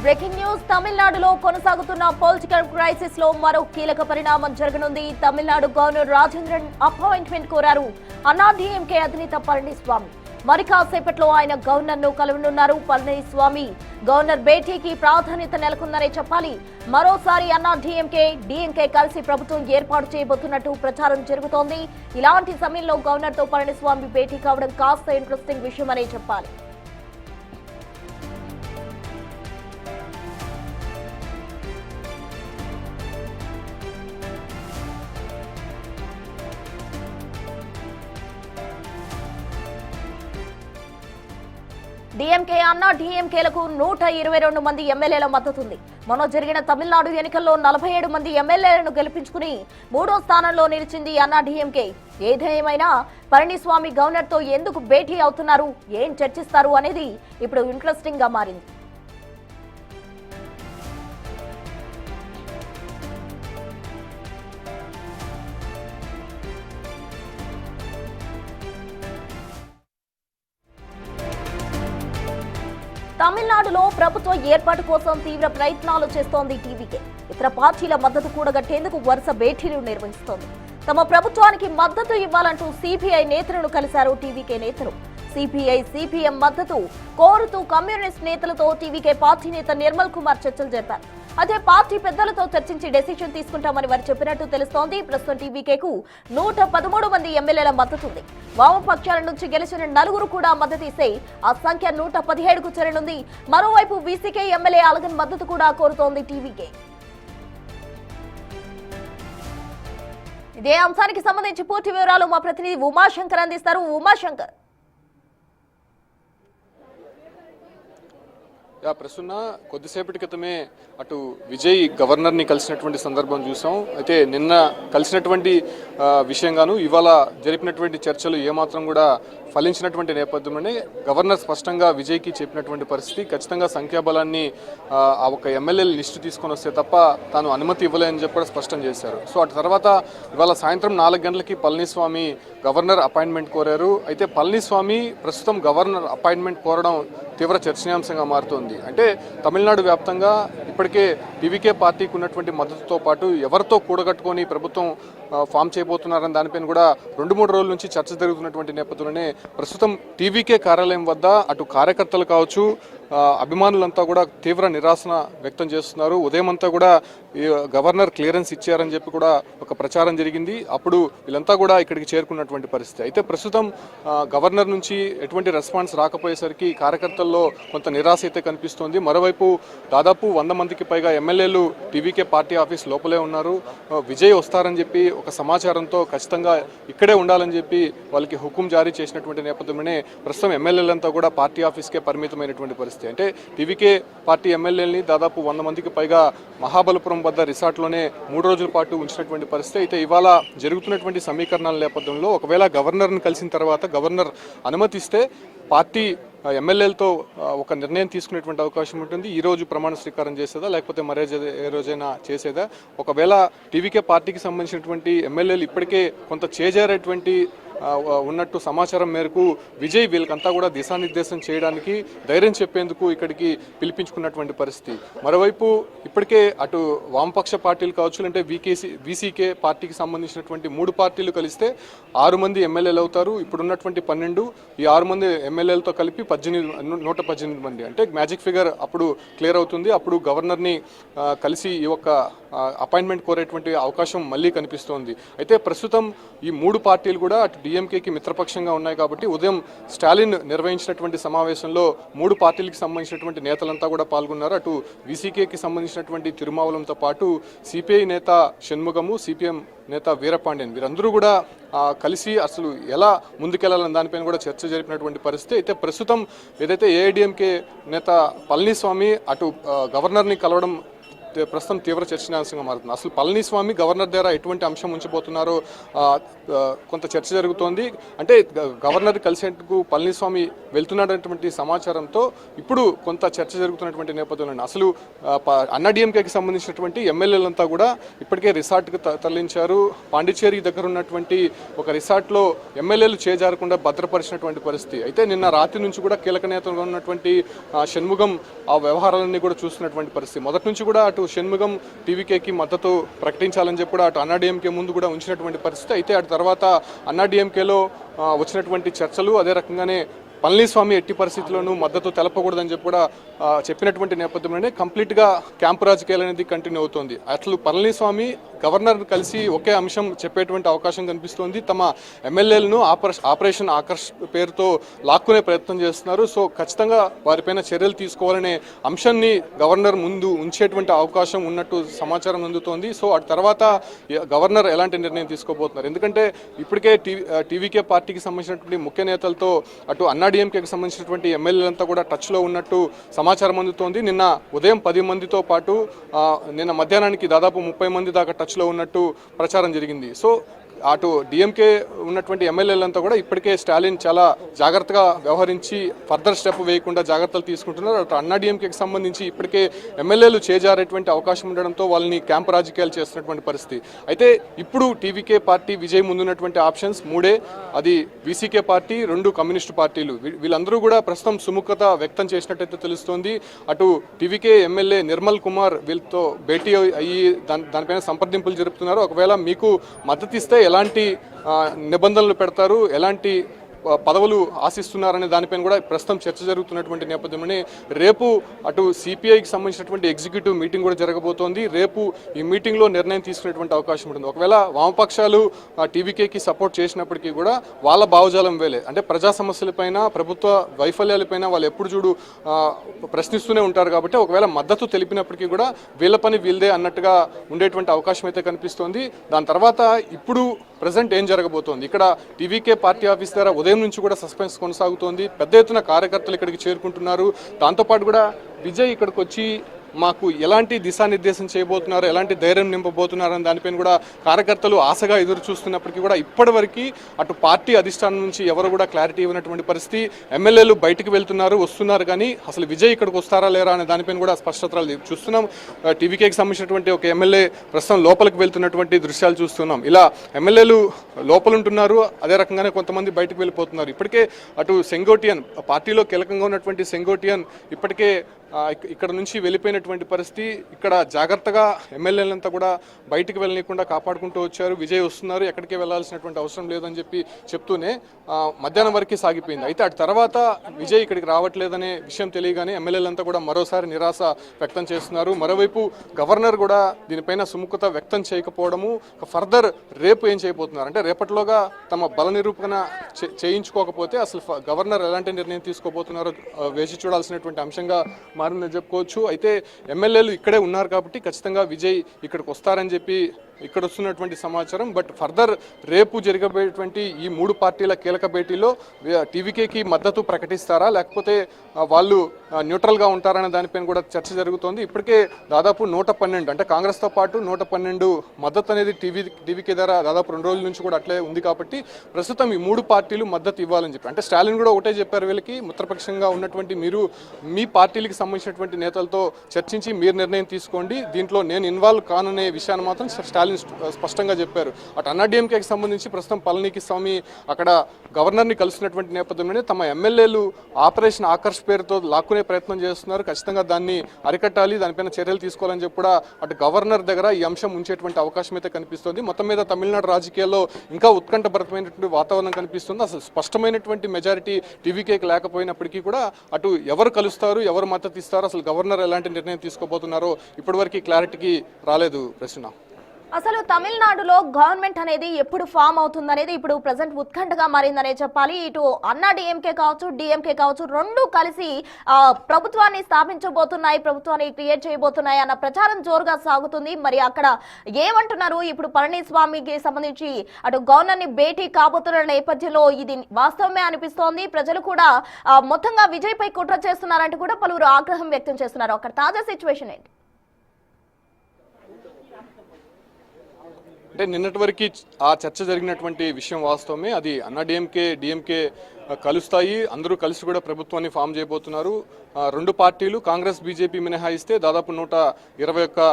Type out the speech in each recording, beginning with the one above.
Breaking news తమిళనాడులో కొనసాగుతున్న political crisis లో మరో కీలక పరిణామం జరగనుంది. తమిళనాడు గవర్నర్ రాజేంద్రన్ అపాయింట్మెంట్ కోరారు అన్నాడీఎంకే అధినేత పళనిస్వామి. మరి కాసేపట్లో ఆయన గవర్నర్ ను కలవనున్నారు. పళనిస్వామి గవర్నర్ భేటీకి ప్రాధాన్యత నెలకొందనే చెప్పాలి. మరోసారి డిఎంకే కలిసి ప్రభుత్వం ఏర్పాటు చేయబోతున్నట్టు ప్రచారం జరుగుతోంది. ఇలాంటి సమయంలో గవర్నర్ తో పళనిస్వామి భేటీ కావడం కాస్త ఇంట్రెస్టింగ్ విషయమనే చెప్పాలి. డిఎంకేలకు 122 మంది ఎమ్మెల్యేల మద్దతు ఉంది. మొన్న జరిగిన తమిళనాడు ఎన్నికల్లో 47 మంది ఎమ్మెల్యేలను గెలిపించుకుని 3వ స్థానంలో నిలిచింది డిఎంకే. ఏదేమైనా పళనిస్వామి గవర్నర్ తో ఎందుకు భేటీ అవుతున్నారు, ఏం చర్చిస్తారు అనేది ఇప్పుడు ఇంట్రెస్టింగ్ గా మారింది. తమిళనాడులో ప్రభుత్వ ఏర్పాటు కోసం తీవ్ర ప్రయత్నాలు చేస్తోంది టీవీకే. ఇతర పార్టీల మద్దతు కూడగట్టేందుకు వరుస భేటీలు నిర్వహిస్తోంది. తమ ప్రభుత్వానికి మద్దతు ఇవ్వాలంటూ సిపిఐ నేతలను కలిశారు టీవీకే నేతలు. సిపిఎం మద్దతు కోరుతూ కమ్యూనిస్ట్ నేతలతో టీవీకే పార్టీ నేత నిర్మల్ కుమార్ చర్చలు జరిపారు. అదే పార్టీ పెద్దలతో చర్చించి డెసిషన్ తీసుకుంటామని వారు చెప్పినట్టు తెలుస్తోంది. ప్రస్తుతం టీవీకేకు 113 మంది ఎమ్మెల్యేల మద్దతు ఉంది. వామపక్షాల నుంచి గెలిచిన 4 కూడా మద్దతు ఇస్తే ఆ సంఖ్య 117కు చేరనుంది. మరోవైపు వీసీకే ఎమ్మెల్యే అలగన్ మద్దతు కూడా కోరుతోంది టీవీకే. ఇదే అంశానికి సంబంధించి పూర్తి వివరాలు మా ప్రతినిధి ఉమాశంకర్ అందిస్తారు. ఉమాశంకర్, ప్రస్తున్న కొద్దిసేపటి క్రితమే అటు విజయ్ గవర్నర్ని కలిసినటువంటి సందర్భం చూసాం. అయితే నిన్న కలిసినటువంటి విషయంగాను ఇవాళ జరిపినటువంటి చర్చలు ఏమాత్రం కూడా ఫలించినటువంటి నేపథ్యంలోనే గవర్నర్ స్పష్టంగా విజయ్కి చెప్పినటువంటి పరిస్థితి, ఖచ్చితంగా సంఖ్యాబలాన్ని ఆ ఒక ఎమ్మెల్యేల లిస్టు తీసుకొని వస్తే తప్ప తాను అనుమతి ఇవ్వలేదని చెప్పి కూడా స్పష్టం చేశారు. సో అటు తర్వాత ఇవాళ సాయంత్రం 4 గంటలకి పళనిస్వామి గవర్నర్ అపాయింట్మెంట్ కోరారు. అయితే పళనిస్వామి ప్రస్తుతం గవర్నర్ అపాయింట్మెంట్ కోరడం తీవ్ర చర్చనీయాంశంగా మారుతోంది. అంటే తమిళనాడు వ్యాప్తంగా ఇప్పటికే టీవీకే పార్టీకి ఉన్నటువంటి మద్దతుతో పాటు ఎవరితో కూడగట్టుకొని ప్రభుత్వం ఫామ్ చేయబోతున్నారని దానిపైన కూడా 2-3 రోజుల నుంచి చర్చ జరుగుతున్నటువంటి నేపథ్యంలోనే ప్రస్తుతం టీవీకే కార్యాలయం వద్ద అటు కార్యకర్తలు కావచ్చు, అభిమానులంతా కూడా తీవ్ర నిరాశన వ్యక్తం చేస్తున్నారు. ఉదయం అంతా కూడా గవర్నర్ క్లియరెన్స్ ఇచ్చారని చెప్పి కూడా ఒక ప్రచారం జరిగింది. అప్పుడు వీళ్ళంతా కూడా ఇక్కడికి చేరుకున్నటువంటి పరిస్థితి. అయితే ప్రస్తుతం గవర్నర్ నుంచి ఎటువంటి రెస్పాన్స్ రాకపోయేసరికి కార్యకర్తల్లో కొంత నిరాశ అయితే కనిపిస్తోంది. మరోవైపు దాదాపు 100 మందికి పైగా ఎమ్మెల్యేలు టీవీకే పార్టీ ఆఫీస్ లోపలే ఉన్నారు. విజయ్ వస్తారని చెప్పి ఒక సమాచారంతో ఖచ్చితంగా ఇక్కడే ఉండాలని చెప్పి వాళ్ళకి హుకుం జారీ చేసినటువంటి నేపథ్యంలోనే ప్రస్తుతం ఎమ్మెల్యేలంతా కూడా పార్టీ ఆఫీస్కే పరిమితమైనటువంటి పరిస్థితి. అంటే టీవీకే పార్టీ ఎమ్మెల్యేలని దాదాపు 100 మందికి పైగా మహాబలపురం వద్ద రిసార్ట్లోనే 3 రోజుల పాటు ఉంచినటువంటి పరిస్థితి. అయితే ఇవాళ జరుగుతున్నటువంటి సమీకరణాల నేపథ్యంలో ఒకవేళ గవర్నర్ని కలిసిన తర్వాత గవర్నర్ అనుమతిస్తే పార్టీ ఎమ్మెల్యేలతో ఒక నిర్ణయం తీసుకునేటువంటి అవకాశం ఉంటుంది. ఈ రోజు ప్రమాణ స్వీకారం చేసేదా లేకపోతే మరే రోజైనా చేసేదా? ఒకవేళ టీవీకే పార్టీకి సంబంధించినటువంటి ఎమ్మెల్యేలు ఇప్పటికే కొంత చేజారేటువంటి ఉన్నట్టు సమాచారం మేరకు విజయ్ వీళ్ళకంతా కూడా దిశానిర్దేశం చేయడానికి ధైర్యం చెప్పేందుకు ఇక్కడికి పిలిపించుకున్నటువంటి పరిస్థితి. మరోవైపు ఇప్పటికే అటు వామపక్ష పార్టీలు కావచ్చు, అంటే వీసీకే పార్టీకి సంబంధించినటువంటి 3 పార్టీలు కలిస్తే 6 మంది ఎమ్మెల్యేలు అవుతారు. ఇప్పుడున్నటువంటి 12, ఈ 6 మంది ఎమ్మెల్యేలతో కలిపి 118 మంది, అంటే మ్యాజిక్ ఫిగర్ అప్పుడు క్లియర్ అవుతుంది. అప్పుడు గవర్నర్ని కలిసి ఈ యొక్క అపాయింట్మెంట్ కోరేటువంటి అవకాశం మళ్ళీ కనిపిస్తోంది. అయితే ప్రస్తుతం ఈ 3 పార్టీలు కూడా అటు డిఎంకేకి మిత్రపక్షంగా ఉన్నాయి కాబట్టి ఉదయం స్టాలిన్ నిర్వహించినటువంటి సమావేశంలో 3 పార్టీలకు సంబంధించినటువంటి నేతలంతా కూడా పాల్గొన్నారు. అటు వీసీకేకి సంబంధించినటువంటి తిరుమావలంతో పాటు సిపిఐ నేత షణ్ముగము, సిపిఎం నేత వీరపాండ్యన్, వీరందరూ కూడా కలిసి అసలు ఎలా ముందుకెళ్లాలని దానిపైన కూడా చర్చ జరిపినటువంటి పరిస్థితి. అయితే ప్రస్తుతం ఏదైతే ఏఐడిఎంకే నేత పళనిస్వామి అటు గవర్నర్ని కలవడం ప్రస్తుతం తీవ్ర చర్చనీయాంశంగా మారుతుంది. అసలు పళనిస్వామి గవర్నర్ దగ్గర ఎటువంటి అంశం ఉంచబోతున్నారో కొంత చర్చ జరుగుతోంది. అంటే గవర్నర్ కలిసేందుకు పళనిస్వామి వెళ్తున్నటువంటి సమాచారంతో ఇప్పుడు కొంత చర్చ జరుగుతున్నటువంటి నేపథ్యంలో అసలు అన్నాడీఎంకేకి సంబంధించినటువంటి ఎమ్మెల్యేలంతా కూడా ఇప్పటికే రిసార్ట్కి తరలించారు. పాండిచ్చేరి దగ్గర ఉన్నటువంటి ఒక రిసార్ట్లో ఎమ్మెల్యేలు చేజారకుండా భద్రపరిచినటువంటి పరిస్థితి. అయితే నిన్న రాత్రి నుంచి కూడా కీలక నేతలుగా ఉన్నటువంటి షణ్ముగం ఆ వ్యవహారాలన్నీ కూడా చూస్తున్నటువంటి పరిస్థితి. మొదటి నుంచి కూడా అటు షణ్ముగం టీవీకేకి మద్దతు ప్రకటించాలని చెప్పి కూడా అటు అన్నాడీఎంకే ముందు కూడా ఉంచినటువంటి పరిస్థితి. అయితే అటు తర్వాత అన్నాడీఎంకేలో వచ్చినటువంటి చర్చలు అదే రకంగానే పళనిస్వామి ఎట్టి పరిస్థితుల్లోనూ మద్దతు తెలపకూడదని చెప్పి కూడా చెప్పినటువంటి నేపథ్యంలోనే కంప్లీట్గా క్యాంపు రాజకీయాలు అనేది కంటిన్యూ అవుతోంది. అసలు పళనిస్వామి గవర్నర్ కలిసి ఒకే అంశం చెప్పేటువంటి అవకాశం కనిపిస్తోంది. తమ ఎమ్మెల్యేలను ఆపరేషన్ ఆకర్ష్ పేరుతో లాక్కునే ప్రయత్నం చేస్తున్నారు. సో ఖచ్చితంగా వారిపైన చర్యలు తీసుకోవాలనే అంశాన్ని గవర్నర్ ముందు ఉంచేటువంటి అవకాశం ఉన్నట్టు సమాచారం అందుతోంది. సో అటు తర్వాత గవర్నర్ ఎలాంటి నిర్ణయం తీసుకోబోతున్నారు, ఎందుకంటే ఇప్పటికే టీవీకే పార్టీకి సంబంధించినటువంటి ముఖ్య నేతలతో అటు అన్నాడీఎంకేకి సంబంధించినటువంటి ఎమ్మెల్యేలంతా కూడా టచ్లో ఉన్నట్టు సమాచారం అందుతోంది. నిన్న ఉదయం 10 మందితో పాటు నిన్న మధ్యాహ్నానికి దాదాపు 30 మంది దాకా టచ్లో ఉన్నట్టు ప్రచారం జరిగింది. సో అటు డిఎంకే ఉన్నటువంటి ఎమ్మెల్యేలంతా కూడా ఇప్పటికే స్టాలిన్ చాలా జాగ్రత్తగా వ్యవహరించి ఫర్దర్ స్టెప్ వేయకుండా జాగ్రత్తలు తీసుకుంటున్నారు. అటు అన్నాడీఎంకేకి సంబంధించి ఇప్పటికే ఎమ్మెల్యేలు చేజారేటువంటి అవకాశం ఉండడంతో వాళ్ళని క్యాంపు రాజకీయాలు చేస్తున్నటువంటి పరిస్థితి. అయితే ఇప్పుడు టీవీకే పార్టీ విజయ్ ముందున్నటువంటి ఆప్షన్స్ 3. అది వీసీకే పార్టీ, 2 కమ్యూనిస్టు పార్టీలు. వీళ్ళందరూ కూడా ప్రస్తుతం సుముఖత వ్యక్తం చేసినట్టయితే తెలుస్తోంది. అటు టీవీకే ఎమ్మెల్యే నిర్మల్ కుమార్ వీళ్ళతో భేటీ అయ్యి దానిపైన సంప్రదింపులు జరుపుతున్నారు. ఒకవేళ మీకు మద్దతు ఇస్తే ఎలాంటి నిబంధనలు పెడతారు, ఎలాంటి పదవులు ఆశిస్తున్నారనే దానిపైన కూడా ప్రస్తుతం చర్చ జరుగుతున్నటువంటి నేపథ్యంలోనే రేపు అటు సిపిఐకి సంబంధించినటువంటి ఎగ్జిక్యూటివ్ మీటింగ్ కూడా జరగబోతోంది. రేపు ఈ మీటింగ్లో నిర్ణయం తీసుకునేటువంటి అవకాశం ఉంటుంది. ఒకవేళ వామపక్షాలు టీవీకేకి సపోర్ట్ చేసినప్పటికీ కూడా వాళ్ళ భావజాలం వేలే. అంటే ప్రజా సమస్యలపైన, ప్రభుత్వ వైఫల్యాలపైన వాళ్ళు ఎప్పుడు చూడు ప్రశ్నిస్తూనే ఉంటారు. కాబట్టి ఒకవేళ మద్దతు తెలిపినప్పటికీ కూడా వీళ్ళ పని వీళ్ళదే అన్నట్టుగా ఉండేటువంటి అవకాశం అయితే కనిపిస్తోంది. దాని తర్వాత ఇప్పుడు ప్రజెంట్ ఏం జరగబోతోంది, ఇక్కడ టీవీకే పార్టీ ఆఫీస్ దగ్గర ఉదయం నుంచి కూడా సస్పెన్స్ కొనసాగుతోంది. పెద్ద ఎత్తున కార్యకర్తలు ఇక్కడికి చేరుకుంటున్నారు. దాంతోపాటు కూడా విజయ్ ఇక్కడికి వచ్చి మాకు ఎలాంటి దిశానిర్దేశం చేయబోతున్నారు, ఎలాంటి ధైర్యం నింపబోతున్నారు అని దానిపైన కూడా కార్యకర్తలు ఆశగా ఎదురు చూస్తున్నప్పటికీ కూడా ఇప్పటివరకు అటు పార్టీ అధిష్టానం నుంచి ఎవరు కూడా క్లారిటీ ఇవ్వనటువంటి పరిస్థితి. ఎమ్మెల్యేలు బయటికి వెళ్తున్నారు, వస్తున్నారు, కానీ అసలు విజయ్ ఇక్కడికి వస్తారా లేరా అనే దానిపైన కూడా స్పష్టత చూస్తున్నాం. టీవీకేకి సంబంధించినటువంటి ఒక ఎమ్మెల్యే ప్రస్తుతం లోపలికి వెళ్తున్నటువంటి దృశ్యాలు చూస్తున్నాం. ఇలా ఎమ్మెల్యేలు లోపల ఉంటున్నారు, అదే రకంగానే కొంతమంది బయటకు వెళ్ళిపోతున్నారు. ఇప్పటికే అటు సెంగోటియన్ పార్టీలో కీలకంగా ఉన్నటువంటి సెంగోటియన్ ఇప్పటికే ఇక్కడ నుంచి వెళ్ళిపోయినటువంటి పరిస్థితి. ఇక్కడ జాగ్రత్తగా ఎమ్మెల్యేలంతా కూడా బయటికి వెళ్ళనీయకుండా కాపాడుకుంటూ వచ్చారు. విజయ్ వస్తున్నారు, ఎక్కడికి వెళ్లాల్సినటువంటి అవసరం లేదని చెప్తూనే మధ్యాహ్నం వరకు సాగిపోయింది. అయితే అటు తర్వాత విజయ్ ఇక్కడికి రావట్లేదనే విషయం తెలియగానే ఎమ్మెల్యేలంతా కూడా మరోసారి నిరాశ వ్యక్తం చేస్తున్నారు. మరోవైపు గవర్నర్ కూడా దీనిపైన సుముఖత వ్యక్తం చేయకపోవడము, ఫర్దర్ రేపు ఏం చేయబోతున్నారు అంటే రేపటిలోగా తమ బల నిరూపణ చేయించుకోకపోతే అసలు గవర్నర్ ఎలాంటి నిర్ణయం తీసుకోబోతున్నారో వేచి చూడాల్సినటువంటి అంశంగా మారిందని చెప్పుకోవచ్చు. అయితే ఎమ్మెల్యేలు ఇక్కడే ఉన్నారు కాబట్టి ఖచ్చితంగా విజయ్ ఇక్కడికి వస్తారని చెప్పి ఇక్కడ వస్తున్నటువంటి సమాచారం. బట్ ఫర్దర్ రేపు జరగబోయేటువంటి ఈ 3 పార్టీల కీలక భేటీలో టీవీకేకి మద్దతు ప్రకటిస్తారా లేకపోతే వాళ్ళు న్యూట్రల్గా ఉంటారనే దానిపైన కూడా చర్చ జరుగుతోంది. ఇప్పటికే దాదాపు 112 అంటే కాంగ్రెస్తో పాటు 112 మద్దతు అనేది టీవీకే ద్వారా దాదాపు 2 రోజుల నుంచి కూడా అట్లే ఉంది. కాబట్టి ప్రస్తుతం ఈ 3 పార్టీలు మద్దతు ఇవ్వాలని చెప్పి అంటే స్టాలిన్ కూడా ఒకటే చెప్పారు, వీళ్ళకి మిత్రపక్షంగా ఉన్నటువంటి మీరు మీ పార్టీలకు సంబంధించినటువంటి నేతలతో చర్చించి మీరు నిర్ణయం తీసుకోండి, దీంట్లో నేను ఇన్వాల్వ్ కాననే విషయాన్ని మాత్రం స్టాలిన్ స్పష్టంగా చెప్పారు. అటు అన్నాడీఎంకేకి సంబంధించి ప్రస్తుతం పళనిస్వామి అక్కడ గవర్నర్ని కలిసినటువంటి నేపథ్యంలోనే తమ ఎమ్మెల్యేలు ఆపరేషన్ ఆకర్ష్ పేరుతో లాక్కునే ప్రయత్నం చేస్తున్నారు. ఖచ్చితంగా దాన్ని అరికట్టాలి, దానిపైన చర్యలు తీసుకోవాలని చెప్పి కూడా అటు గవర్నర్ దగ్గర ఈ అంశం ఉంచేటువంటి అవకాశం అయితే కనిపిస్తుంది. మొత్తం మీద తమిళనాడు రాజకీయాల్లో ఇంకా ఉత్కంఠభరితమైనటువంటి వాతావరణం కనిపిస్తుంది. అసలు స్పష్టమైనటువంటి మెజారిటీ టీవీకేకి లేకపోయినప్పటికీ కూడా అటు ఎవరు కలుస్తారు, ఎవరు మద్దతు ఇస్తారు, అసలు గవర్నర్ ఎలాంటి నిర్ణయం తీసుకోబోతున్నారో ఇప్పటివరకు క్లారిటీకి రాలేదు. ప్రశ్న అసలు తమిళనాడులో గవర్నమెంట్ అనేది ఎప్పుడు ఫామ్ అవుతుందనేది ఇప్పుడు ప్రజెంట్ ఉత్కంఠగా మారిందనే చెప్పాలి. ఇటు అన్నా డిఎంకే కావచ్చు, డిఎంకే కావచ్చు, 2 కలిసి ప్రభుత్వాన్ని స్థాపించబోతున్నాయి, ప్రభుత్వాన్ని క్రియేట్ చేయబోతున్నాయి అన్న ప్రచారం జోరుగా సాగుతుంది. మరి అక్కడ ఏమంటున్నారు ఇప్పుడు పళనిస్వామికి సంబంధించి అటు గవర్నర్ని భేటీ కాబోతున్న నేపథ్యంలో ఇది వాస్తవమే అనిపిస్తోంది. ప్రజలు కూడా మొత్తంగా విజయ్ పై కుట్ర చేస్తున్నారంటూ కూడా పలువురు ఆగ్రహం వ్యక్తం చేస్తున్నారు. అక్కడ తాజా సిచ్యువేషన్ ఏంటి? అంటే నిన్నటి వరకు ఆ చర్చ జరిగినటువంటి విషయం వాస్తవమే. అది అన్నా డిఎంకే కలుస్తాయి, అందరూ కలిసి కూడా ప్రభుత్వాన్ని ఫామ్ చేయబోతున్నారు. రెండు పార్టీలు కాంగ్రెస్ బీజేపీ మినహాయిస్తే దాదాపు 121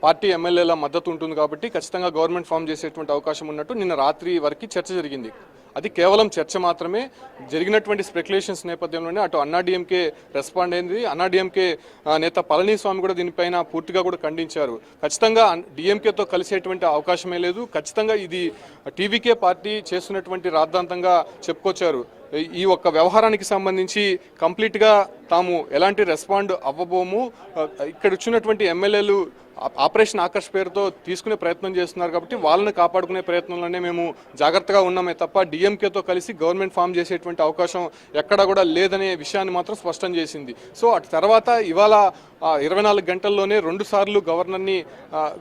పార్టీ ఎమ్మెల్యేల మద్దతు ఉంటుంది కాబట్టి ఖచ్చితంగా గవర్నమెంట్ ఫామ్ చేసేటువంటి అవకాశం ఉన్నట్టు నిన్న రాత్రి వరకు చర్చ జరిగింది. అది కేవలం చర్చ మాత్రమే. జరిగినటువంటి స్పెక్యులేషన్స్ నేపథ్యంలోనే అటు అన్నాడీఎంకే రెస్పాండ్ అయింది. అన్నాడీఎంకే నేత పళనిస్వామి కూడా దీనిపైన పూర్తిగా కూడా ఖండించారు. ఖచ్చితంగా డిఎంకేతో కలిసేటువంటి అవకాశమే లేదు. ఖచ్చితంగా ఇది టీవీకే పార్టీ చేస్తున్నటువంటి రాద్ధాంతంగా చెప్పుకొచ్చారు. ఈ ఒక్క వ్యవహారానికి సంబంధించి కంప్లీట్గా తాము ఎలాంటి రెస్పాండ్ అవ్వబోము. ఇక్కడ వచ్చినటువంటి ఎమ్మెల్యేలు ఆపరేషన్ ఆకర్ష్ పేరుతో తీసుకునే ప్రయత్నం చేస్తున్నారు కాబట్టి వాళ్ళని కాపాడుకునే ప్రయత్నంలోనే మేము జాగ్రత్తగా ఉన్నామే తప్ప డిఎంకేతో కలిసి గవర్నమెంట్ ఫామ్ చేసేటువంటి అవకాశం ఎక్కడా కూడా లేదనే విషయాన్ని మాత్రం స్పష్టం చేసింది. సో అటు తర్వాత ఇవాళ 24 గంటల్లోనే 2 సార్లు గవర్నర్ని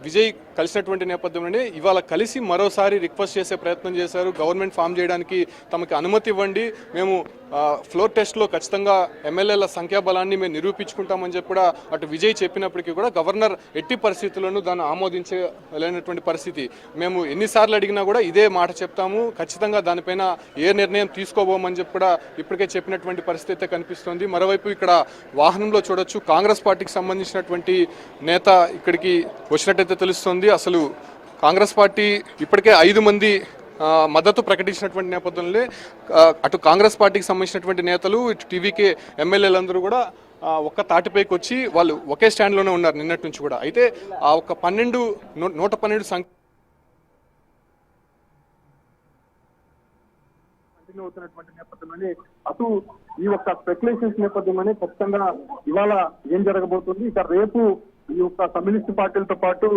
విజయ్ కలిసినటువంటి నేపథ్యంలోనే ఇవాళ కలిసి మరోసారి రిక్వెస్ట్ చేసే ప్రయత్నం చేశారు. గవర్నమెంట్ ఫామ్ చేయడానికి తమకి అనుమతి ఇవ్వండి, మేము ఫ్లోర్ టెస్ట్లో ఖచ్చితంగా ఎమ్మెల్యేల సంఖ్యాబలాన్ని మేము నిరూపించుకుంటామని చెప్పి కూడా అటు విజయ్ చెప్పినప్పటికీ కూడా గవర్నర్ ఎట్టి పరిస్థితుల్లోనూ దాన్ని ఆమోదించలేనటువంటి పరిస్థితి. మేము ఎన్నిసార్లు అడిగినా కూడా ఇదే మాట చెప్తాము, ఖచ్చితంగా దానిపైన ఏ నిర్ణయం తీసుకోబోమని చెప్పి కూడా ఇప్పటికే చెప్పినటువంటి పరిస్థితి కనిపిస్తుంది. మరోవైపు ఇక్కడ వాహనంలో చూడొచ్చు కాంగ్రెస్ పార్టీకి సంబంధించినటువంటి నేత ఇక్కడికి వచ్చినట్టయితే తెలుస్తుంది. అసలు కాంగ్రెస్ పార్టీ ఇప్పటికే 5 మంది మద్దతు ప్రకటించినటువంటి నేపథ్యంలో అటు కాంగ్రెస్ పార్టీకి సంబంధించినటువంటి నేతలు ఇటు టీవీకే ఎమ్మెల్యేలందరూ కూడా ఒక్క తాటిపైకి వచ్చి వాళ్ళు ఒకే స్టాండ్లోనే ఉన్నారు నిన్నటి నుంచి కూడా. అయితే ఆ ఒక 112 సంఖ్య కంటిన్యూ అవుతున్నటువంటి నేపథ్యంలోనే అటు ఈ యొక్క స్పెక్యులేషన్స్ నేపథ్యంలోనే ఖచ్చితంగా ఇవాళ ఏం జరగబోతుంది, ఇక రేపు ఈ యొక్క కమ్యూనిస్ట్ పార్టీలతో పాటు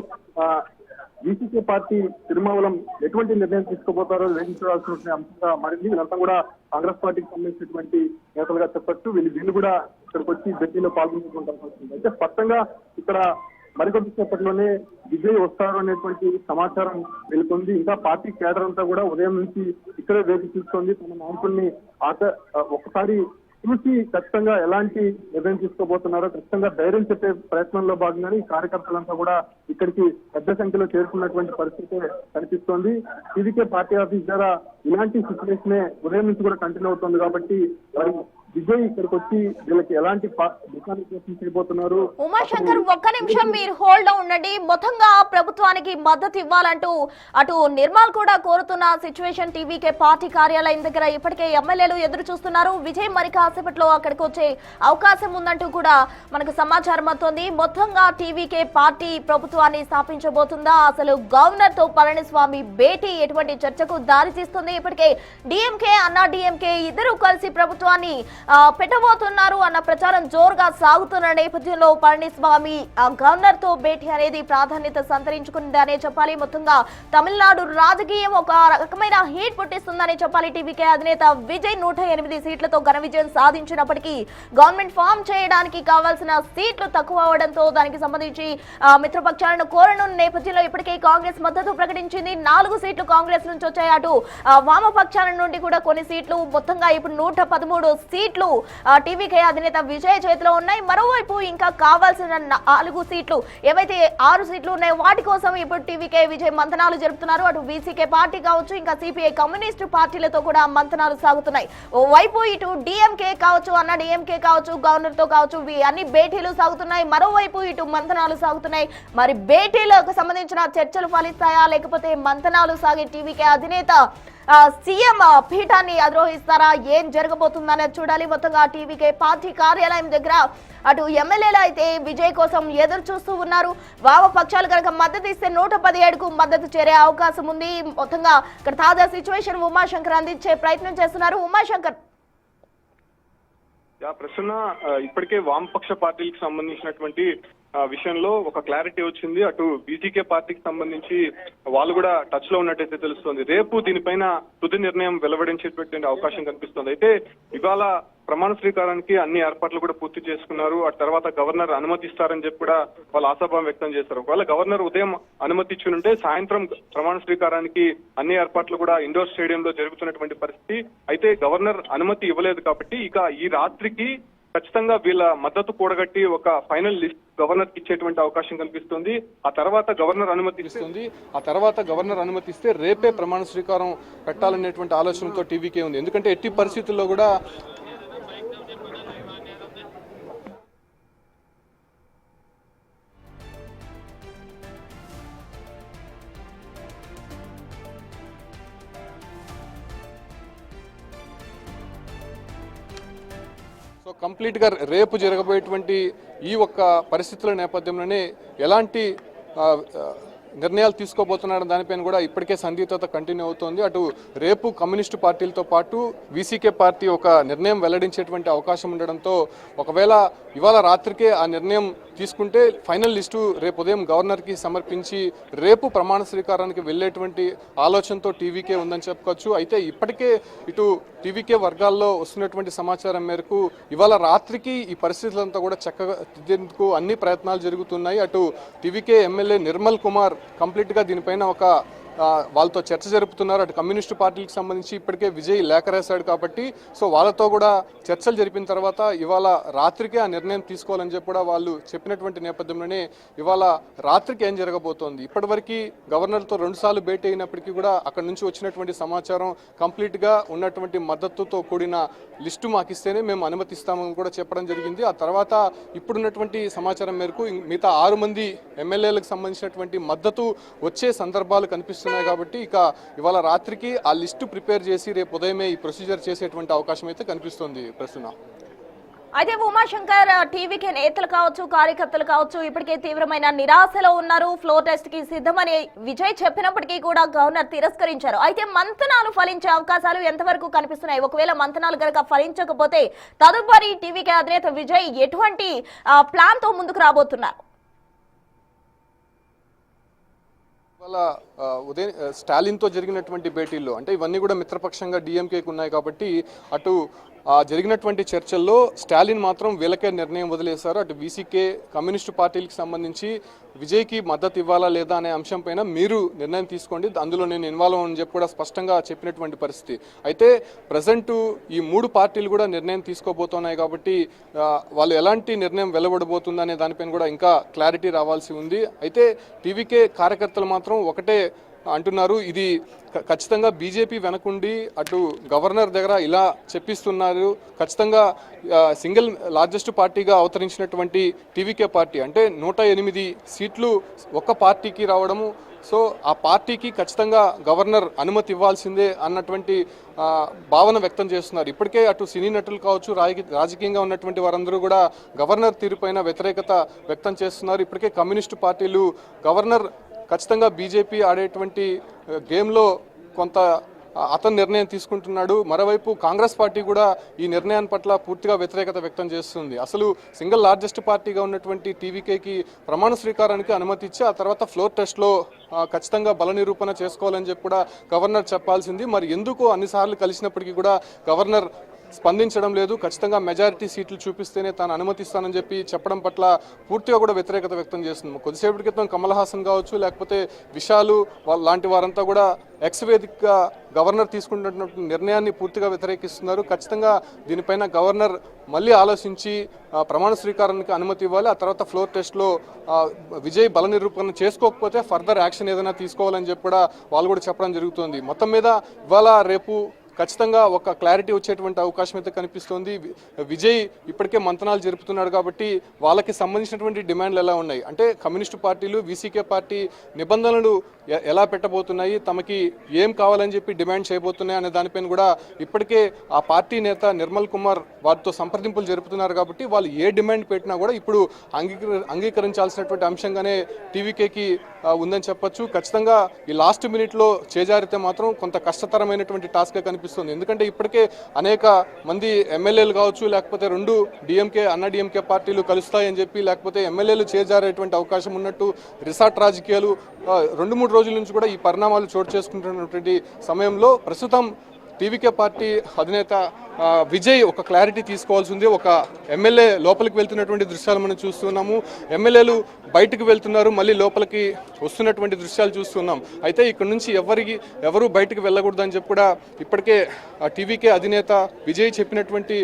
బీసీకే పార్టీ తిరుమలం ఎటువంటి నిర్ణయం తీసుకోబోతారో వేధించాల్సిన అంశంగా మారింది. వీళ్ళంతా కూడా కాంగ్రెస్ పార్టీకి సంబంధించినటువంటి నేతలుగా చెప్పొచ్చు. వీళ్ళు కూడా ఇక్కడికి వచ్చి భేటీలో పాల్గొనేటువంటి అవకాశం ఉంది. అయితే స్పష్టంగా ఇక్కడ మరికొద్దిసేపట్లోనే విజయ్ వస్తారు అనేటువంటి సమాచారం వెళ్తుంది. ఇంకా పార్టీ కేడర్ అంతా కూడా ఉదయం నుంచి ఇక్కడే వేచి చూస్తోంది. తమ నాయకుల్ని ఒక్కసారి చూసి ఖచ్చితంగా ఎలాంటి నిర్ణయం తీసుకోబోతున్నారో ఖచ్చితంగా ధైర్యం చెప్పే ప్రయత్నంలో భాగంగానే ఈ కార్యకర్తలంతా కూడా ఇక్కడికి పెద్ద సంఖ్యలో చేరుకున్నటువంటి పరిస్థితి కనిపిస్తోంది. టీవీకే పార్టీ ఆఫీస్ ద్వారా ఇలాంటి సిచ్యువేషనే ఉదయం నుంచి కూడా కంటిన్యూ అవుతుంది కాబట్టి విజయ్ ఇక్కడికి వచ్చి వీళ్ళకి ఎలాంటి చేయబోతున్నారు. ఉమాశంకర్, ఒక్క నిమిషం మీరు హోల్డ్ లో ఉండండి. మొత్తంగా ప్రభుత్వానికి మద్దతు ఇవ్వాలంటూ అటు నిర్మల్ కూడా కోరుతున్న సిచ్యువేషన్ టీవీకే పార్టీ కార్యాలయం దగ్గర ఇప్పటికే ఎమ్మెల్యేలు ఎదురు చూస్తున్నారు. విజయ్ మరి కాసేపట్లో అక్కడికి వచ్చే అవకాశం ఉందంటూ కూడా మనకు సమాచారం అవుతోంది. మొత్తంగా టీవీకే పార్టీ ప్రభుత్వాన్ని స్థాపించబోతుందా, అసలు గవర్నర్ తో పళనిస్వామి భేటీ ఎటువంటి చర్చకు దారి తీస్తుంది? ఇప్పటికే డిఎంకే అన్నా డిఎంకే ఇద్దరు కలిసి ప్రభుత్వాన్ని పెట్టబోతున్నారు అన్న ప్రచారం జోరుగా సాగుతున్న నేపథ్యంలో పళనిస్వామి గవర్నర్ తో భేటీ అనేది ప్రాధాన్యత సంతరించుకుంది అనే చెప్పాలి. మొత్తంగా తమిళనాడు రాజకీయం ఒక రకమైన హీట్ పుట్టిస్తుందని చెప్పాలి. టీవీకే అధినేత విజయ్ 108 సీట్లతో ఘన విజయం సాధించినప్పటికీ గవర్నమెంట్ ఫామ్ చేయడానికి కావాల్సిన సీట్లు తక్కువ అవడంతో దానికి సంబంధించి మిత్రపక్షాలను కోరనున్న నేపథ్యంలో ఇప్పటికే కాంగ్రెస్ మద్దతు ప్రకటించింది. 4 సీట్లు కాంగ్రెస్ నుంచి వచ్చాయి. అటు వామపక్షాల నుండి కూడా కొన్ని సీట్లు, మొత్తంగా ఇప్పుడు 113 సీట్లు టీవీకే అధినేత విజయ్ చేతిలో ఉన్నాయి. మరోవైపు ఇంకా కావాల్సిన 4 సీట్లు, ఏవైతే 6 సీట్లు ఉన్నాయో వాటి కోసం ఇప్పుడు టీవీకే విజయ్ మంతనాలు జరుపుతున్నారు. అటు బీసీకే పార్టీ కావచ్చు, ఇంకా సిపిఐ కమ్యూనిస్టు పార్టీలతో కూడా మంతనాలు సాగుతున్నాయి. ఓవైపు ఇటు డిఎంకే కావచ్చు, అన్న డిఎంకే కావచ్చు, గవర్నర్ తో కావచ్చు, అన్ని భేటీలు సాగుతున్నాయి. మరోవైపు ఇటు మంతనాలు సాగుతున్నాయి. మరి భేటీలకు సంబంధించిన చర్చలు ఫలిస్తాయా, లేకపోతే మంతనాలు సాగే టీవీకే అధినేత సీఎం పీఠాన్ని అధిరోహిస్తారా, ఏం జరగబోతుందనేది చూడాలి. మొత్తంగా టీవీకే పార్టీ కార్యాలయం దగ్గర అటు ఎమ్మెల్యేలు అయితే విజయ్ కోసం ఎదురు చూస్తూ ఉన్నారు. వామపక్షాలు కనుక మద్దతు ఇస్తే 117కు మద్దతు చేరే అవకాశం ఉంది. మొత్తంగా ఇక్కడ తాజా సిచ్యువేషన్ ఉమాశంకర్ అందించే ప్రయత్నం చేస్తున్నారు. ఉమాశంకర్, ప్రశ్న ఇప్పటికే వామపక్ష పార్టీలకు సంబంధించినటువంటి విషయంలో ఒక క్లారిటీ వచ్చింది. అటు బీసీకే పార్టీకి సంబంధించి వాళ్ళు కూడా టచ్ లో ఉన్నట్టయితే తెలుస్తోంది. రేపు దీనిపైన తుది నిర్ణయం వెలువడించేటువంటి అవకాశం కనిపిస్తోంది. అయితే ఇవాళ ప్రమాణ స్వీకారానికి అన్ని ఏర్పాట్లు కూడా పూర్తి చేసుకున్నారు. ఆ తర్వాత గవర్నర్ అనుమతిస్తారని చెప్పి కూడా వాళ్ళు ఆశాభావం వ్యక్తం చేశారు. ఒకవేళ గవర్నర్ ఉదయం అనుమతి ఇచ్చుంటే సాయంత్రం ప్రమాణ స్వీకారానికి అన్ని ఏర్పాట్లు కూడా ఇండోర్ స్టేడియంలో జరుగుతున్నటువంటి పరిస్థితి. అయితే గవర్నర్ అనుమతి ఇవ్వలేదు కాబట్టి ఇక ఈ రాత్రికి ఖచ్చితంగా వీళ్ళ మద్దతు కూడగట్టి ఒక ఫైనల్ లిస్ట్ గవర్నర్ కి ఇచ్చేటువంటి అవకాశం కనిపిస్తుంది. ఆ తర్వాత గవర్నర్ అనుమతిస్తే రేపే ప్రమాణ స్వీకారం పెట్టాలనేటువంటి ఆలోచనతో టీవీకే ఉంది. ఎందుకంటే ఎట్టి పరిస్థితుల్లో కూడా కంప్లీట్ గా రేపు జరగబోయేటువంటి ఈ ఒక్క పరిస్థితుల నేపథ్యంలోనే ఎలాంటి నిర్ణయాలు తీసుకోబోతున్నారన్న దానిపైన కూడా ఇప్పటికే సందిగ్ధత కంటిన్యూ అవుతోంది. అటు రేపు కమ్యూనిస్టు పార్టీలతో పాటు వీసీకే పార్టీ ఒక నిర్ణయం వెల్లడించేటువంటి అవకాశం ఉండడంతో ఒకవేళ ఇవాళ రాత్రికే ఆ నిర్ణయం తీసుకుంటే ఫైనల్ లిస్టు రేపు ఉదయం గవర్నర్కి సమర్పించి రేపు ప్రమాణ స్వీకారానికి వెళ్ళేటువంటి ఆలోచనతో టీవీకే ఉందని చెప్పుకోవచ్చు. అయితే ఇప్పటికే ఇటు టీవీకే వర్గాల్లో వస్తున్నటువంటి సమాచారం మేరకు ఇవాళ రాత్రికి ఈ పరిస్థితులంతా కూడా చక్కగా దిద్దేందుకు అన్ని ప్రయత్నాలు జరుగుతున్నాయి. అటు టీవీకే ఎమ్మెల్యే నిర్మల్ కుమార్ కంప్లీట్గా దీనిపైన ఒక వాళ్ళతో చర్చ జరుపుతున్నారు. అటు కమ్యూనిస్టు పార్టీలకు సంబంధించి ఇప్పటికే విజయ్ లేఖ రాశాడు కాబట్టి సో వాళ్ళతో కూడా చర్చలు జరిపిన తర్వాత ఇవాళ రాత్రికే ఆ నిర్ణయం తీసుకోవాలని చెప్పి కూడా వాళ్ళు చెప్పినటువంటి నేపథ్యంలోనే ఇవాళ రాత్రికి ఏం జరగబోతోంది. ఇప్పటివరకు గవర్నర్తో 2 సార్లు భేటీ అయినప్పటికీ కూడా అక్కడి నుంచి వచ్చినటువంటి సమాచారం కంప్లీట్గా ఉన్నటువంటి మద్దతుతో కూడిన లిస్టు మాకు ఇస్తేనే మేము అనుమతిస్తామని కూడా చెప్పడం జరిగింది. ఆ తర్వాత ఇప్పుడున్నటువంటి సమాచారం మేరకు మిగతా 6 మంది ఎమ్మెల్యేలకు సంబంధించినటువంటి మద్దతు వచ్చే సందర్భాలు కనిపిస్తున్నాయి. కాబట్టి ఇక ఇవాళ రాత్రికి ఆ లిస్టు ప్రిపేర్ చేసి రేపు ఉదయమే ఈ ప్రొసీజర్ చేసేటువంటి అవకాశం అయితే కనిపిస్తుంది. ప్రస్తుతం అయితే ఉమాశంకర్ టీవీకే నేతలు కావచ్చు, కార్యకర్తలు కావచ్చు ఇప్పటికే తీవ్రమైన నిరాశలో ఉన్నారు. ఫ్లోర్ టెస్ట్ కి సిద్ధమని విజయ్ చెప్పినప్పటికీ కూడా గవర్నర్ తిరస్కరించారు. అయితే మంతనాలు ఫలించే అవకాశాలు ఎంతవరకు కనిపిస్తున్నాయి? ఒకవేళ మంతనాలు కనుక ఫలించకపోతే తదుపరి టీవీకే అధినేత విజయ్ ఎటువంటి ప్లాన్ తో ముందుకు రాబోతున్నారు? ఇవాళ ఉదయం స్టాలిన్తో జరిగినటువంటి భేటీల్లో అంటే ఇవన్నీ కూడా మిత్రపక్షంగా డిఎంకేకి ఉన్నాయి కాబట్టి అటు జరిగినటువంటి చర్చల్లో స్టాలిన్ మాత్రం వీళ్ళకే నిర్ణయం వదిలేశారు. అటు వీసీకే కమ్యూనిస్టు పార్టీలకు సంబంధించి విజయ్కి మద్దతు ఇవ్వాలా లేదా అనే అంశం పైన మీరు నిర్ణయం తీసుకోండి, అందులో నేను ఇన్వాల్వ్ అని చెప్పి కూడా స్పష్టంగా చెప్పినటువంటి పరిస్థితి. అయితే ప్రజెంట్ ఈ 3 పార్టీలు కూడా నిర్ణయం తీసుకోబోతున్నాయి కాబట్టి వాళ్ళు ఎలాంటి నిర్ణయం వెలువడబోతుంది అనే దానిపైన కూడా ఇంకా క్లారిటీ రావాల్సి ఉంది. అయితే టీవీకే కార్యకర్తలు మాత్రం ఒకటే అంటున్నారు, ఇది ఖచ్చితంగా బీజేపీ వెనకుండి అటు గవర్నర్ దగ్గర ఇలా చెప్పిస్తున్నారు. ఖచ్చితంగా సింగిల్ లార్జెస్ట్ పార్టీగా అవతరించినటువంటి టీవీకే పార్టీ అంటే 108 సీట్లు ఒక్క పార్టీకి రావడము, సో ఆ పార్టీకి ఖచ్చితంగా గవర్నర్ అనుమతి ఇవ్వాల్సిందే అన్నటువంటి భావన వ్యక్తం చేస్తున్నారు. ఇప్పటికే అటు సినీ నటులు కావచ్చు, రాజకీయంగా ఉన్నటువంటి వారందరూ కూడా గవర్నర్ తీరుపైన వ్యతిరేకత వ్యక్తం చేస్తున్నారు. ఇప్పటికే కమ్యూనిస్టు పార్టీలు గవర్నర్ ఖచ్చితంగా బీజేపీ ఆడేటువంటి గేమ్లో కొంత అతను నిర్ణయం తీసుకుంటున్నాడు. మరోవైపు కాంగ్రెస్ పార్టీ కూడా ఈ నిర్ణయాన్ని పట్ల పూర్తిగా వ్యతిరేకత వ్యక్తం చేస్తుంది. అసలు సింగిల్ లార్జెస్ట్ పార్టీగా ఉన్నటువంటి టీవీకేకి ప్రమాణ స్వీకారానికి అనుమతి ఇచ్చి ఆ తర్వాత ఫ్లోర్ టెస్ట్లో ఖచ్చితంగా బల నిరూపణ చేసుకోవాలని చెప్పి కూడా గవర్నర్ చెప్పాల్సింది. మరి ఎందుకు అన్నిసార్లు కలిసినప్పటికీ కూడా గవర్నర్ స్పందించడం లేదు, ఖచ్చితంగా మెజారిటీ సీట్లు చూపిస్తేనే తాను అనుమతిస్తానని చెప్పి చెప్పడం పట్ల పూర్తిగా కూడా వ్యతిరేకత వ్యక్తం చేస్తుంది. కొద్దిసేపటి క్రితం కమల్ హాసన్ కావచ్చు, లేకపోతే విశాలు లాంటి వారంతా కూడా ఎక్స్ వేదికగా గవర్నర్ తీసుకుంటున్నటువంటి నిర్ణయాన్ని పూర్తిగా వ్యతిరేకిస్తున్నారు. ఖచ్చితంగా దీనిపైన గవర్నర్ మళ్ళీ ఆలోచించి ప్రమాణ స్వీకారానికి అనుమతి ఇవ్వాలి. ఆ తర్వాత ఫ్లోర్ టెస్ట్లో విజయ్ బల నిరూపణ చేసుకోకపోతే ఫర్దర్ యాక్షన్ ఏదైనా తీసుకోవాలని చెప్పి కూడా వాళ్ళు కూడా చెప్పడం జరుగుతుంది. మొత్తం మీద ఇవాళ రేపు ఖచ్చితంగా ఒక క్లారిటీ వచ్చేటువంటి అవకాశం అయితే కనిపిస్తోంది. విజయ్ ఇప్పటికే మంతనాలు జరుపుతున్నాడు కాబట్టి వాళ్ళకి సంబంధించినటువంటి డిమాండ్లు ఎలా ఉన్నాయి అంటే కమ్యూనిస్టు పార్టీలు వీసీకే పార్టీ నిబంధనలు ఎలా పెట్టబోతున్నాయి, తమకి ఏం కావాలని చెప్పి డిమాండ్ చేయబోతున్నాయి అనే దానిపైన కూడా ఇప్పటికే ఆ పార్టీ నేత నిర్మల్ కుమార్ వారితో సంప్రదింపులు జరుపుతున్నారు. కాబట్టి వాళ్ళు ఏ డిమాండ్ పెట్టినా కూడా ఇప్పుడు అంగీకరించాల్సినటువంటి అంశంగానే టీవీకేకి ఉందని చెప్పొచ్చు. ఖచ్చితంగా ఈ లాస్ట్ మినిట్లో చేజారితే మాత్రం కొంత కష్టతరమైనటువంటి టాస్క్గా కనిపిస్తుంది. ఎందుకంటే ఇప్పటికే అనేక మంది ఎమ్మెల్యేలు కావచ్చు, లేకపోతే 2 డిఎంకే అన్నా డిఎంకే పార్టీలు కలుస్తాయని చెప్పి, లేకపోతే ఎమ్మెల్యేలు చేజారేటువంటి అవకాశం ఉన్నట్టు రిసార్ట్ రాజకీయాలు 2-3 రోజుల నుంచి కూడా ఈ పరిణామాలు చోటు చేసుకుంటున్నటువంటి సమయంలో ప్రస్తుతం టీవీకే పార్టీ అధినేత విజయ్ ఒక క్లారిటీ తీసుకోవాల్సి ఉంది. ఒక ఎమ్మెల్యే లోపలికి వెళ్తున్నటువంటి దృశ్యాలు మనం చూస్తున్నాము, ఎమ్మెల్యేలు బయటకు వెళ్తున్నారు, మళ్ళీ లోపలికి వస్తున్నటువంటి దృశ్యాలు చూస్తున్నాం. అయితే ఇక్కడ నుంచి ఎవరు బయటకు వెళ్ళకూడదని చెప్పి కూడా ఇప్పటికే టీవీకే అధినేత విజయ్ చెప్పినటువంటి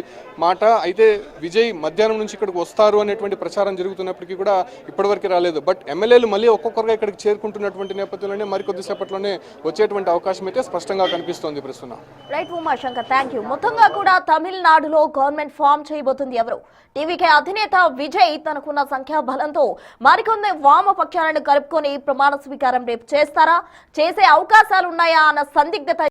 మాట. అయితే విజయ్ మధ్యాహ్నం నుంచి ఇక్కడికి వస్తారు అనేటువంటి ప్రచారం జరుగుతున్నప్పటికీ కూడా ఇప్పటివరకు రాలేదు. బట్ ఎమ్మెల్యేలు మళ్ళీ ఒక్కొక్కరుగా ఇక్కడికి చేరుకుంటున్నటువంటి నేపథ్యంలోనే మరికొద్దిసేపట్లోనే వచ్చేటువంటి అవకాశం అయితే స్పష్టంగా కనిపిస్తోంది. ప్రస్తుతం రైట్ ఉమాశంకర్, థ్యాంక్ యూ. మొత్తంగా కూడా తమిళనాడులో గవర్నమెంట్ ఫామ్ చేయబోతుంది ఎవరు? టీవీకే అధినేత విజయ్ తనకున్న సంఖ్యాబలంతో మరికొన్ని వామపక్షాలను కలుపుకొని ప్రమాణ స్వీకారం రేపు చేస్తారా? చేసే అవకాశాలున్నాయా అన్న సందిగ్ధత